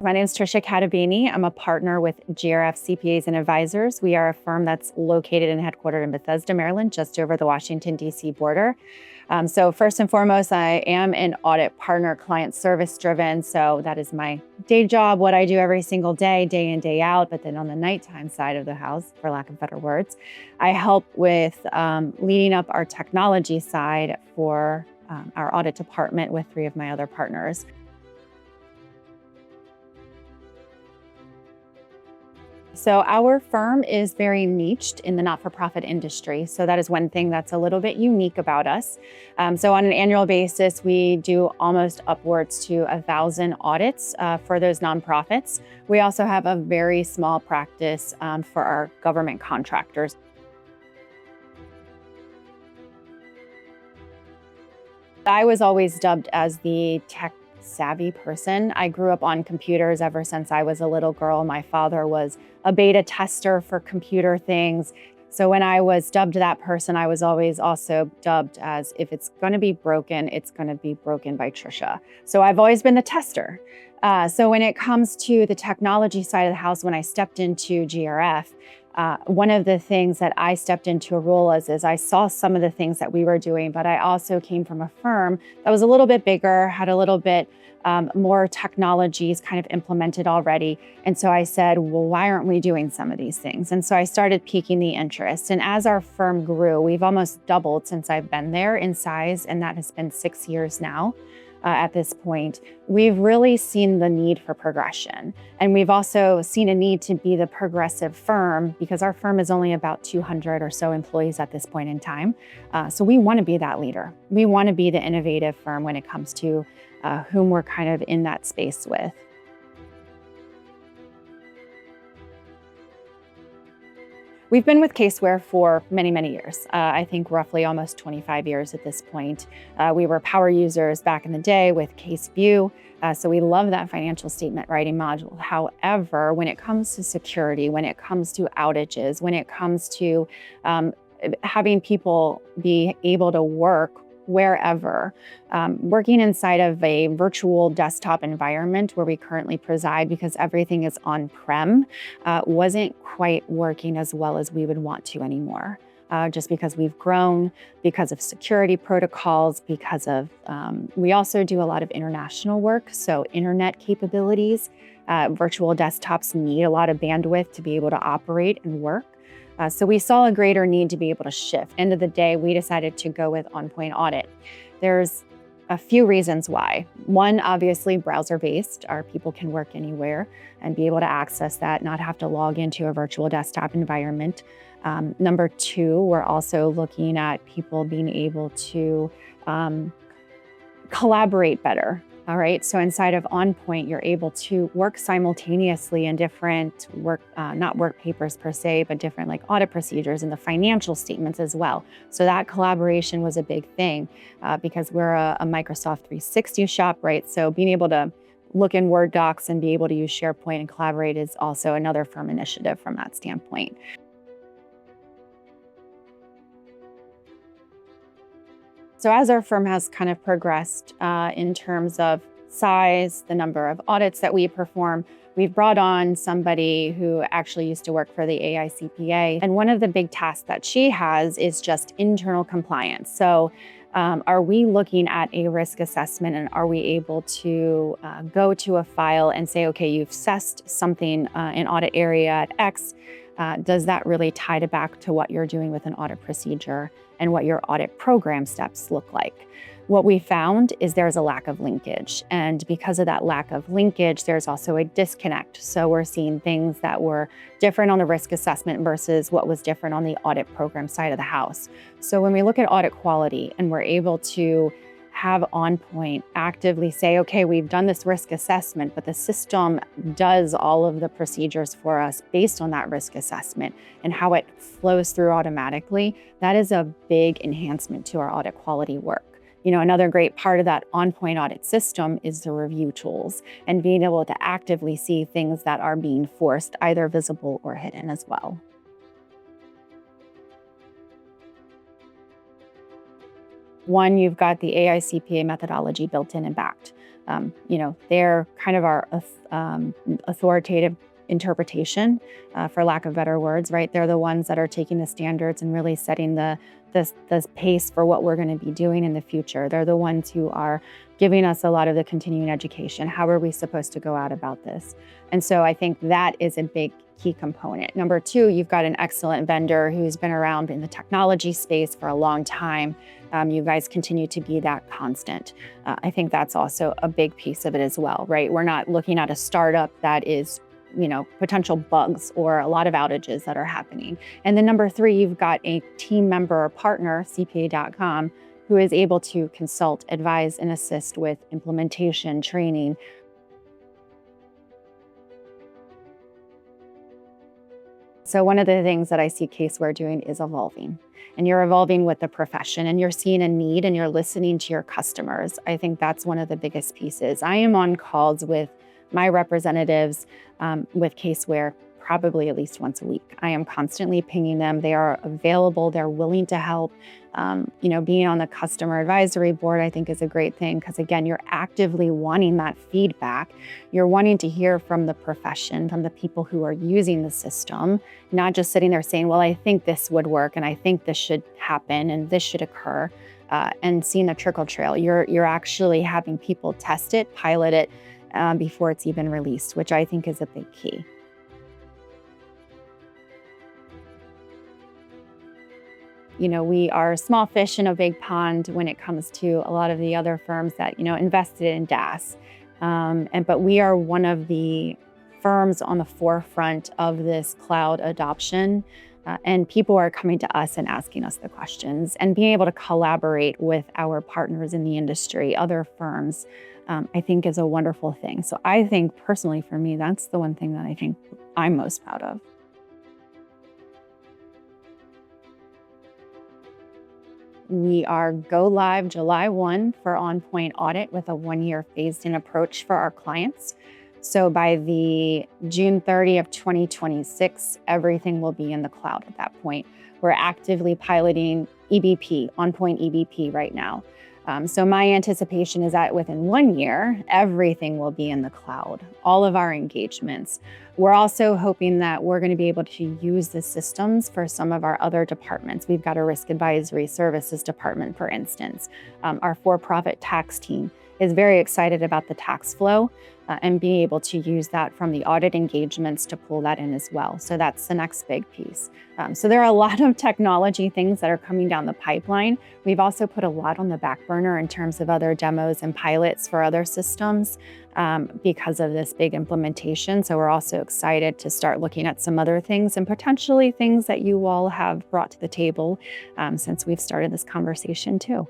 My name is Tricia Katebini. I'm a partner with GRF CPAs Advisors. We are a firm that's located and headquartered in Bethesda, Maryland, just over the Washington, D.C. border. So first and foremost, I am an audit partner, client service driven. So that is my day job, what I do every single day in, day out. But then on the nighttime side of the house, for lack of better words, I help with leading up our technology side for our audit department with 3 of my other partners. So our firm is very niched in the not-for-profit industry. So that is one thing that's a little bit unique about us. So on an annual basis, we do almost upwards to 1,000 audits for those nonprofits. We also have a very small practice for our government contractors. I was always dubbed as the tech savvy person. I grew up on computers ever since I was a little girl. My father was a beta tester for computer things. So when I was dubbed that person, I was always also dubbed as, if it's going to be broken, it's going to be broken by Tricia. So I've always been the tester. So when it comes to the technology side of the house, when I stepped into GRF, one of the things that I stepped into a role as is I saw some of the things that we were doing, but I also came from a firm that was a little bit bigger, had a little bit more technologies kind of implemented already. And so I said, well, why aren't we doing some of these things? And so I started piquing the interest. And as our firm grew, we've almost doubled since I've been there in size, and that has been 6 years now. At this point, we've really seen the need for progression. And we've also seen a need to be the progressive firm because our firm is only about 200 or so employees at this point in time. So we want to be that leader. We want to be the innovative firm when it comes to whom we're kind of in that space with. We've been with Caseware for many, many years. I think roughly almost 25 years at this point. We were power users back in the day with CaseView. So we love that financial statement writing module. However, when it comes to security, when it comes to outages, when it comes to having people be able to work wherever, working inside of a virtual desktop environment where we currently preside because everything is on-prem, wasn't quite working as well as we would want to anymore. Just because we've grown, because of security protocols, because of, we also do a lot of international work, so internet capabilities. Virtual desktops need a lot of bandwidth to be able to operate and work. So we saw a greater need to be able to shift. End of the day, we decided to go with OnPoint Audit. There's a few reasons why. One, obviously browser-based. Our people can work anywhere and be able to access that, not have to log into a virtual desktop environment. Number 2, we're also looking at people being able to collaborate better. All right, so inside of OnPoint, you're able to work simultaneously in different work, not work papers per se, but different like audit procedures and the financial statements as well. So that collaboration was a big thing because we're a Microsoft 360 shop, right? So being able to look in Word docs and be able to use SharePoint and collaborate is also another firm initiative from that standpoint. So as our firm has kind of progressed in terms of size, the number of audits that we perform, we've brought on somebody who actually used to work for the AICPA. And one of the big tasks that she has is just internal compliance. So are we looking at a risk assessment and are we able to go to a file and say, okay, you've assessed something in audit area at X. Does that really tie it back to what you're doing with an audit procedure and what your audit program steps look like? What we found is there's a lack of linkage. And because of that lack of linkage, there's also a disconnect. So we're seeing things that were different on the risk assessment versus what was different on the audit program side of the house. So when we look at audit quality and we're able to have OnPoint actively say, okay, we've done this risk assessment, but the system does all of the procedures for us based on that risk assessment and how it flows through automatically, that is a big enhancement to our audit quality work. You know, another great part of that OnPoint audit system is the review tools and being able to actively see things that are being forced, either visible or hidden as well. One, you've got the AICPA methodology built in and backed. They're kind of our authoritative interpretation, for lack of better words, right? They're the ones that are taking the standards and really setting the pace for what we're going to be doing in the future. They're the ones who are giving us a lot of the continuing education. How are we supposed to go out about this? And so I think that is a big key component. Number two, you've got an excellent vendor who's been around in the technology space for a long time. You guys continue to be that constant. I think that's also a big piece of it as well, right? We're not looking at a startup that is potential bugs or a lot of outages that are happening. And then number three, you've got a team member or partner, CPA.com, who is able to consult, advise, and assist with implementation, training. So one of the things that I see Caseware doing is evolving. And you're evolving with the profession, and you're seeing a need, and you're listening to your customers. I think that's one of the biggest pieces. I am on calls with my representatives with Caseware probably at least once a week. I am constantly pinging them. They are available. They're willing to help. Being on the customer advisory board, I think, is a great thing because, again, you're actively wanting that feedback. You're wanting to hear from the profession, from the people who are using the system, not just sitting there saying, well, I think this would work and I think this should happen and this should occur, and seeing a trickle trail. You're actually having people test it, pilot it, before it's even released, which I think is a big key. We are small fish in a big pond when it comes to a lot of the other firms that, invested in DaaS. But we are one of the firms on the forefront of this cloud adoption. And people are coming to us and asking us the questions, and being able to collaborate with our partners in the industry, other firms, I think is a wonderful thing. So I think personally for me, that's the one thing that I think I'm most proud of. We are go live July 1 for OnPoint Audit with a 1-year phased-in approach for our clients. So by the June 30 of 2026, everything will be in the cloud at that point. We're actively piloting EBP, OnPoint EBP right now. So my anticipation is that within 1 year, everything will be in the cloud, all of our engagements. We're also hoping that we're going to be able to use the systems for some of our other departments. We've got a risk advisory services department, for instance. Our for-profit tax team is very excited about the tax flow and being able to use that from the audit engagements to pull that in as well. So that's the next big piece. So there are a lot of technology things that are coming down the pipeline. We've also put a lot on the back burner in terms of other demos and pilots for other systems because of this big implementation. So we're also excited to start looking at some other things and potentially things that you all have brought to the table since we've started this conversation too.